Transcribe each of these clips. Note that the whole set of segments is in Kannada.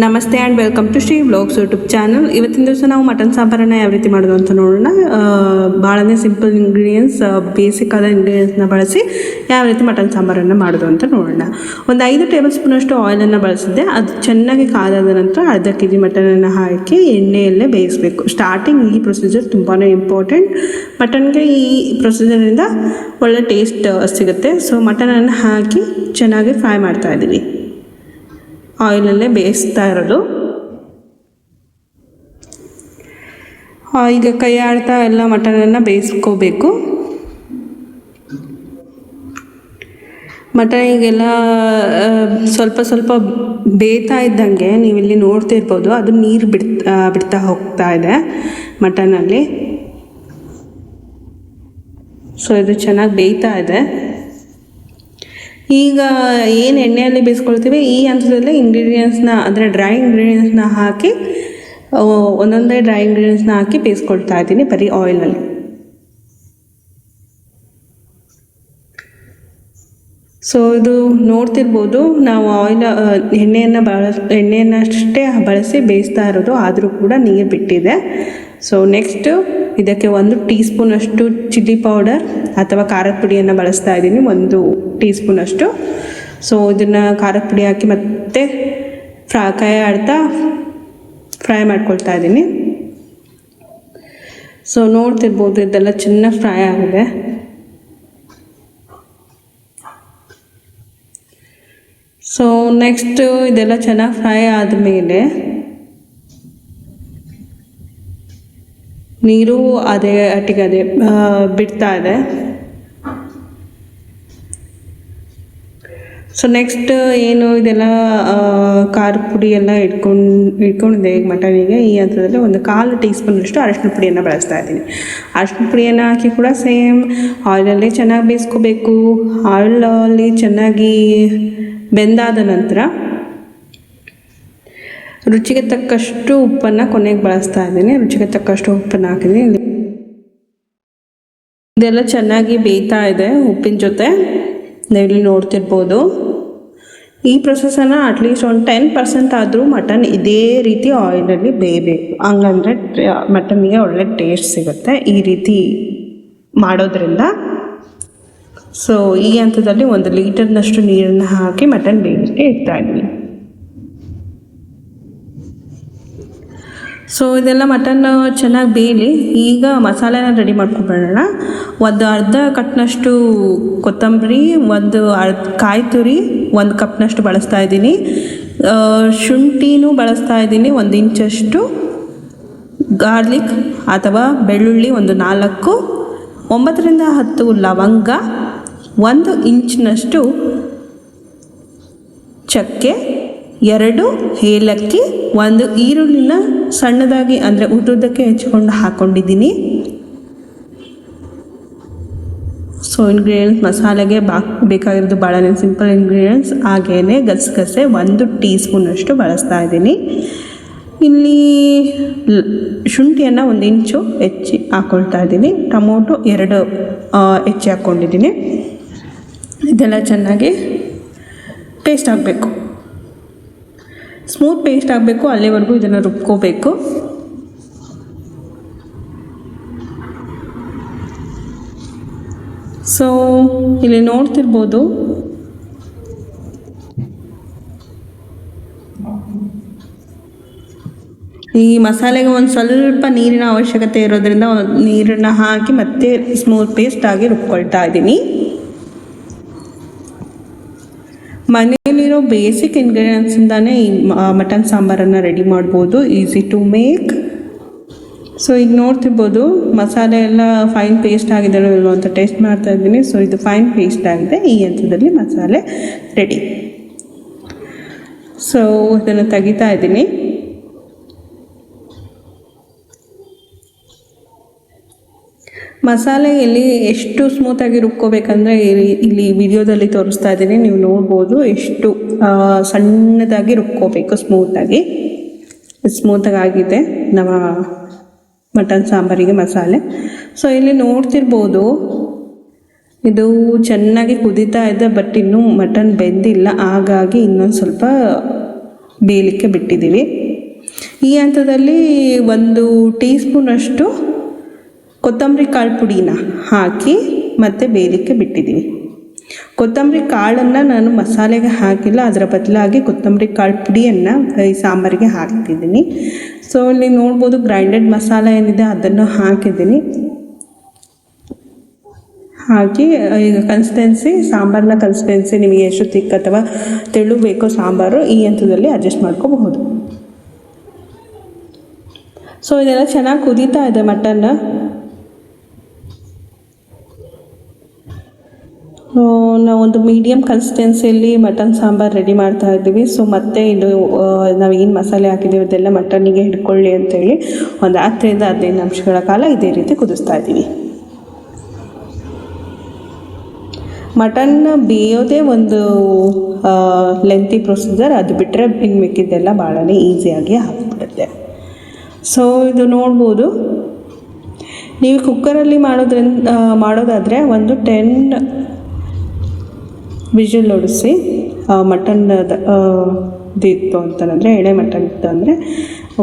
ನಮಸ್ತೆ and welcome to Shri vlogs YouTube channel. ಇವತ್ತಿನ ದಿವಸ ನಾವು ಮಟನ್ ಸಾಂಬಾರನ್ನು ಯಾವ ರೀತಿ ಮಾಡೋದು ಅಂತ ನೋಡೋಣ. ಭಾಳನೇ ಸಿಂಪಲ್ ಇಂಗ್ರೀಡಿಯೆಂಟ್ಸ್, ಬೇಸಿಕ್ ಆದ ಇಂಗ್ರೀಡಿಯೆಂಟ್ಸ್ನ ಬಳಸಿ ಯಾವ ರೀತಿ ಮಟನ್ ಸಾಂಬಾರನ್ನು ಮಾಡೋದು ಅಂತ ನೋಡೋಣ. ಒಂದು 5 ಟೇಬಲ್ ಸ್ಪೂನಷ್ಟು ಆಯಿಲನ್ನು ಬಳಸಿದ್ದೆ. ಅದು ಚೆನ್ನಾಗಿ ಕಾದಾದ ನಂತರ ಅರ್ಧ kg ಮಟನನ್ನು ಹಾಕಿ ಎಣ್ಣೆಯಲ್ಲೇ ಬೇಯಿಸಬೇಕು. ಸ್ಟಾರ್ಟಿಂಗ್ ಈ ಪ್ರೊಸೀಜರ್ ತುಂಬಾ ಇಂಪಾರ್ಟೆಂಟ್. ಮಟನ್ಗೆ ಈ ಪ್ರೊಸೀಜರಿಂದ ಒಳ್ಳೆ ಟೇಸ್ಟ್ ಸಿಗುತ್ತೆ. ಸೊ ಮಟನನ್ನು ಹಾಕಿ ಚೆನ್ನಾಗಿ ಫ್ರೈ ಮಾಡ್ತಾ ಇದ್ದೀವಿ. ಆಯಿಲಲ್ಲೇ ಬೇಯಿಸ್ತಾ ಇರೋದು. ಈಗ ಕೈ ಆಡ್ತಾ ಎಲ್ಲ ಮಟನನ್ನು ಬೇಯಿಸ್ಕೋಬೇಕು. ಮಟನಿಗೆಲ್ಲ ಸ್ವಲ್ಪ ಸ್ವಲ್ಪ ಬೇಯ್ತಾ ಇದ್ದಂಗೆ ನೀವಿಲ್ಲಿ ನೋಡ್ತಿರ್ಬೋದು, ಅದು ನೀರು ಬಿಡ್ತಾ ಹೋಗ್ತಾ ಇದೆ ಮಟನಲ್ಲಿ. ಸೊ ಇದು ಚೆನ್ನಾಗಿ ಬೇಯ್ತಾ ಇದೆ. ಈಗ ಏನು ಎಣ್ಣೆಯಲ್ಲಿ ಬೇಯಿಸ್ಕೊಳ್ತೀವಿ, ಈ ಹಂತದಲ್ಲೇ ಇಂಗ್ರೀಡಿಯೆಂಟ್ಸ್ನ ಅಂದರೆ ಡ್ರೈ ಇಂಗ್ರೀಡಿಯೆಂಟ್ಸ್ನ ಹಾಕಿ ಒಂದೊಂದೇ ಡ್ರೈ ಇಂಗ್ರೀಡಿಯೆಂಟ್ಸ್ನ ಹಾಕಿ ಬೇಯಿಸ್ಕೊಳ್ತಾ ಇದ್ದೀನಿ ಬರೀ ಆಯಿಲಲ್ಲಿ. ಸೊ ಇದು ನೋಡ್ತಿರ್ಬೋದು, ನಾವು ಎಣ್ಣೆಯನ್ನಷ್ಟೇ ಬಳಸಿ ಬೇಯಿಸ್ತಾ ಇರೋದು, ಆದರೂ ಕೂಡ ನೀರು ಬಿಟ್ಟಿದೆ. ಸೊ ನೆಕ್ಸ್ಟು ಇದಕ್ಕೆ 1 ಟೀ ಸ್ಪೂನಷ್ಟು ಚಿಲ್ಲಿ ಪೌಡರ್ ಅಥವಾ ಖಾರದ ಪುಡಿಯನ್ನು ಬಳಸ್ತಾ ಇದ್ದೀನಿ, 1 ಟೀ ಸ್ಪೂನಷ್ಟು. ಸೊ ಇದನ್ನು ಖಾರದ ಪುಡಿ ಹಾಕಿ ಮತ್ತೆ ಕೈ ಆಡ್ತಾ ಫ್ರೈ ಮಾಡ್ಕೊಳ್ತಾ ಇದ್ದೀನಿ. ಸೊ ನೋಡ್ತಿರ್ಬೋದು, ಇದೆಲ್ಲ ಚೆನ್ನಾಗಿ ಫ್ರೈ ಆಗಿದೆ. ಸೊ ನೆಕ್ಸ್ಟು ಇದೆಲ್ಲ ಚೆನ್ನಾಗಿ ಫ್ರೈ ಆದಮೇಲೆ ನೀರು ಅದೇ ಬಿಡ್ತಾ ಇದೆ. ಸೊ ನೆಕ್ಸ್ಟ್ ಏನು ಇದೆಲ್ಲ ಖಾರದ ಪುಡಿ ಎಲ್ಲ ಇಟ್ಕೊಂಡಿದೆ ಈಗ ಮಟನಿಗೆ. ಈ ಹಂತದಲ್ಲಿ 1/4 ಟೀ ಸ್ಪೂನಷ್ಟು ಅರಶಿನ ಪುಡಿಯನ್ನು ಬಳಸ್ತಾ ಇದ್ದೀನಿ. ಅರಶಿನ ಪುಡಿಯನ್ನು ಹಾಕಿ ಕೂಡ ಸೇಮ್ ಆಯಿಲಲ್ಲಿ ಚೆನ್ನಾಗಿ ಬೇಯಿಸ್ಕೋಬೇಕು. ಆಯಿಲಲ್ಲಿ ಚೆನ್ನಾಗಿ ಬೆಂದಾದ ನಂತರ ರುಚಿಗೆ ತಕ್ಕಷ್ಟು ಉಪ್ಪನ್ನು ಕೊನೆಗೆ ಬಳಸ್ತಾ ಇದ್ದೀನಿ. ರುಚಿಗೆ ತಕ್ಕಷ್ಟು ಉಪ್ಪನ್ನು ಹಾಕಿದ್ದೀನಿ. ಇದೆಲ್ಲ ಚೆನ್ನಾಗಿ ಬೇಯ್ತಾ ಇದೆ ಉಪ್ಪಿನ ಜೊತೆ, ನೀವಿಲ್ಲಿ ನೋಡ್ತಿರ್ಬೋದು. ಈ ಪ್ರೊಸೆಸನ್ನು ಅಟ್ಲೀಸ್ಟ್ ಒಂದು 10% ಆದರೂ ಮಟನ್ ಇದೇ ರೀತಿ ಆಯಿಲಲ್ಲಿ ಬೇಯಬೇಕು. ಹಂಗಂದರೆ ಮಟನ್ಗೆ ಒಳ್ಳೆ ಟೇಸ್ಟ್ ಸಿಗುತ್ತೆ ಈ ರೀತಿ ಮಾಡೋದ್ರಿಂದ. ಸೊ ಈ ಹಂತದಲ್ಲಿ 1 ಲೀಟರ್ನಷ್ಟು ನೀರನ್ನು ಹಾಕಿ ಮಟನ್ ಬೇಯಲಿಕ್ಕೆ ಇಡ್ತಾ ಇದ್ವಿ. ಸೊ ಇದೆಲ್ಲ ಮಟನ್ ಚೆನ್ನಾಗಿ ಬೇಯಲಿ. ಈಗ ಮಸಾಲೆನ ರೆಡಿ ಮಾಡ್ಕೊಂಡ್ಬಿಡೋಣ. 1 ಅರ್ಧ ಕಪ್ನಷ್ಟು ಕೊತ್ತಂಬರಿ, 1 ಕಾಯಿ ತುರಿ, 1 ಕಪ್ನಷ್ಟು ಬಳಸ್ತಾ ಇದ್ದೀನಿ. ಶುಂಠಿನೂ ಬಳಸ್ತಾ ಇದ್ದೀನಿ, 1 ಇಂಚಷ್ಟು. ಗಾರ್ಲಿಕ್ ಅಥವಾ ಬೆಳ್ಳುಳ್ಳಿ 4, 9ರಿಂದ 10 ಲವಂಗ, 1 ಇಂಚಿನಷ್ಟು ಚಕ್ಕೆ, 2 ಏಲಕ್ಕಿ, 1 ಈರುಳ್ಳಿನ ಸಣ್ಣದಾಗಿ ಅಂದರೆ ಉದ್ದುದ್ದಕ್ಕೆ ಹೆಚ್ಚಿಕೊಂಡು ಹಾಕ್ಕೊಂಡಿದ್ದೀನಿ. ಸೊ ಇಂಗ್ರೀಡಿಯೆಂಟ್ಸ್ ಮಸಾಲೆಗೆ ಬೇಕಾಗಿರೋದು ಭಾಳನೇ ಸಿಂಪಲ್ ಇಂಗ್ರೀಡಿಯೆಂಟ್ಸ್. ಹಾಗೆಯೇ ಗಸಗಸೆ 1 ಟೀ ಸ್ಪೂನಷ್ಟು ಬಳಸ್ತಾ ಇದ್ದೀನಿ. ಇಲ್ಲಿ ಶುಂಠಿಯನ್ನು 1 ಇಂಚು ಹೆಚ್ಚಿ ಹಾಕ್ಕೊಳ್ತಾ ಇದ್ದೀನಿ. ಟೊಮೊಟೊ 2 ಹೆಚ್ಚಿ ಹಾಕ್ಕೊಂಡಿದ್ದೀನಿ. ಇದೆಲ್ಲ ಚೆನ್ನಾಗಿ ಪೇಸ್ಟ್ ಆಗಬೇಕು, ಸ್ಮೂತ್ ಪೇಸ್ಟ್ ಆಗಬೇಕು. ಅಲ್ಲಿವರೆಗೂ ಇದನ್ನು ರುಬ್ಕೋಬೇಕು. ಸೊ ಇಲ್ಲಿ ನೋಡ್ತಿರ್ಬೋದು, ಈ ಮಸಾಲೆಗೆ ಒಂದು ಸ್ವಲ್ಪ ನೀರಿನ ಅವಶ್ಯಕತೆ ಇರೋದ್ರಿಂದ ನೀರನ್ನು ಹಾಕಿ ಮತ್ತೆ ಸ್ಮೂತ್ ಪೇಸ್ಟ್ ಆಗಿ ರುಬ್ಕೊಳ್ತಾ ಇದ್ದೀನಿ. ಮನೆಯಲ್ಲಿರೋ ಬೇಸಿಕ್ ಇಂಗ್ರೀಡಿಯೆಂಟ್ಸಿಂದಾನೇ ಈ ಮಟನ್ ಸಾಂಬಾರನ್ನು ರೆಡಿ ಮಾಡ್ಬೋದು, ಈಸಿ ಟು ಮೇಕ್. ಸೊ ಈಗ ನೋಡ್ತಿರ್ಬೋದು, ಮಸಾಲೆ ಎಲ್ಲ ಫೈನ್ ಪೇಸ್ಟ್ ಆಗಿದೆ ಇಲ್ವೋ ಅಂತ ಟೇಸ್ಟ್ ಮಾಡ್ತಾ ಇದ್ದೀನಿ. ಸೊ ಇದು ಫೈನ್ ಪೇಸ್ಟ್ ಆಗಿದೆ. ಈ ಹಂತದಲ್ಲಿ ಮಸಾಲೆ ರೆಡಿ. ಸೊ ಇದನ್ನು ತೆಗಿತಾ ಇದ್ದೀನಿ. ಮಸಾಲೆಯಲ್ಲಿ ಎಷ್ಟು ಸ್ಮೂತಾಗಿ ರುಬ್ಕೋಬೇಕಂದ್ರೆ ಇಲ್ಲಿ ವಿಡಿಯೋದಲ್ಲಿ ತೋರಿಸ್ತಾ ಇದ್ದೀನಿ, ನೀವು ನೋಡ್ಬೋದು ಎಷ್ಟು ಸಣ್ಣದಾಗಿ ರುಬ್ಕೋಬೇಕು. ಸ್ಮೂತಾಗಿ ಆಗಿದೆ ನಮ್ಮ ಮಟನ್ ಸಾಂಬಾರಿಗೆ ಮಸಾಲೆ. ಸೊ ಇಲ್ಲಿ ನೋಡ್ತಿರ್ಬೋದು, ಇದು ಚೆನ್ನಾಗಿ ಕುದೀತಾ ಇದೆ, ಬಟ್ ಇನ್ನೂ ಮಟನ್ ಬೆಂದಿಲ್ಲ. ಹಾಗಾಗಿ ಇನ್ನೊಂದು ಸ್ವಲ್ಪ ಬೇಯಲಿಕ್ಕೆ ಬಿಟ್ಟಿದ್ದೀವಿ. ಈ ಹಂತದಲ್ಲಿ 1 ಟೀ ಸ್ಪೂನಷ್ಟು ಕೊತ್ತಂಬರಿ ಕಾಳು ಪುಡಿನ ಹಾಕಿ ಮತ್ತೆ ಬೇಯಲಿಕ್ಕೆ ಬಿಟ್ಟಿದ್ದೀವಿ. ಕೊತ್ತಂಬರಿ ಕಾಳನ್ನು ನಾನು ಮಸಾಲೆಗೆ ಹಾಕಿಲ್ಲ, ಅದರ ಬದಲಾಗಿ ಕೊತ್ತಂಬರಿ ಕಾಳು ಪುಡಿಯನ್ನು ಈ ಸಾಂಬಾರಿಗೆ ಹಾಕ್ತಿದ್ದೀನಿ. ಸೊ ಇಲ್ಲಿ ನೋಡ್ಬೋದು ಗ್ರೈಂಡೆಡ್ ಮಸಾಲೆ ಏನಿದೆ ಅದನ್ನು ಹಾಕಿದ್ದೀನಿ. ಹಾಕಿ ಈಗ ಸಾಂಬಾರಿನ ಕನ್ಸಿಸ್ಟೆನ್ಸಿ ನಿಮಗೆ ಎಷ್ಟು ತಿಕ್ ಅಥವಾ ತೆಳು ಬೇಕೋ ಸಾಂಬಾರು ಈ ಹಂತದಲ್ಲಿ ಅಡ್ಜಸ್ಟ್ ಮಾಡ್ಕೋಬಹುದು. ಸೊ ಇದೆಲ್ಲ ಚೆನ್ನಾಗಿ ಕುದೀತಾ ಇದೆ ಮಟನ್. ನಾವೊಂದು ಮೀಡಿಯಮ್ ಕನ್ಸಿಸ್ಟೆನ್ಸಿಯಲ್ಲಿ ಮಟನ್ ಸಾಂಬಾರು ರೆಡಿ ಮಾಡ್ತಾ ಇದ್ದೀವಿ. ಸೊ ಮತ್ತೆ ಇದು ನಾವೇನು ಮಸಾಲೆ ಹಾಕಿದ್ದೀವಿ ಅದೆಲ್ಲ ಮಟನ್ನಿಗೆ ಹಿಡ್ಕೊಳ್ಳಿ ಅಂತೇಳಿ ಒಂದು 10ರಿಂದ 15 ನಿಮಿಷಗಳ ಕಾಲ ಇದೇ ರೀತಿ ಕುದಿಸ್ತಾ ಇದ್ದೀವಿ. ಮಟನ್ ಬೇಯೋದೇ ಒಂದು ಲೆಂತಿ ಪ್ರೊಸೀಜರ್, ಅದು ಬಿಟ್ಟರೆ ಇನ್ನು ಮಿಕ್ಕಿದ್ದೆಲ್ಲ ಭಾಳನೇ ಈಸಿಯಾಗಿ ಆಗಿಬಿಡುತ್ತೆ. ಸೊ ಇದು ನೋಡ್ಬೋದು. ನೀವು ಕುಕ್ಕರಲ್ಲಿ ಮಾಡೋದಾದರೆ ಒಂದು 10 ವಿಷಲ್ ಹೊಡಿಸಿ ಮಟನ್ದಿತ್ತು ಅಂತಂದರೆ ಎಳೆ ಮಟನ್ ಇತ್ತು ಅಂದರೆ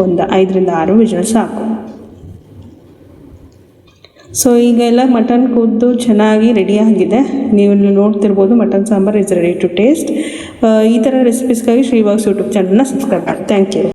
ಒಂದು 5ರಿಂದ 6 ವಿಷಲ್ ಸಾಕು. ಸೊ ಈಗ ಎಲ್ಲ ಮಟನ್ ಕುದ್ದು ಚೆನ್ನಾಗಿ ರೆಡಿಯಾಗಿದೆ. ನೀವು ನೋಡ್ತಿರ್ಬೋದು mutton sambar is ready to taste. ಈ ಥರ ರೆಸಿಪೀಸ್ಗಾಗಿ ಶ್ರೀ ವ್ಲಾಗ್ಸ್ ಯೂಟ್ಯೂಬ್ ಚಾನಲ್ನ ಸಬ್ಸ್ಕ್ರೈಬ್ ಮಾಡಿ. Thank you.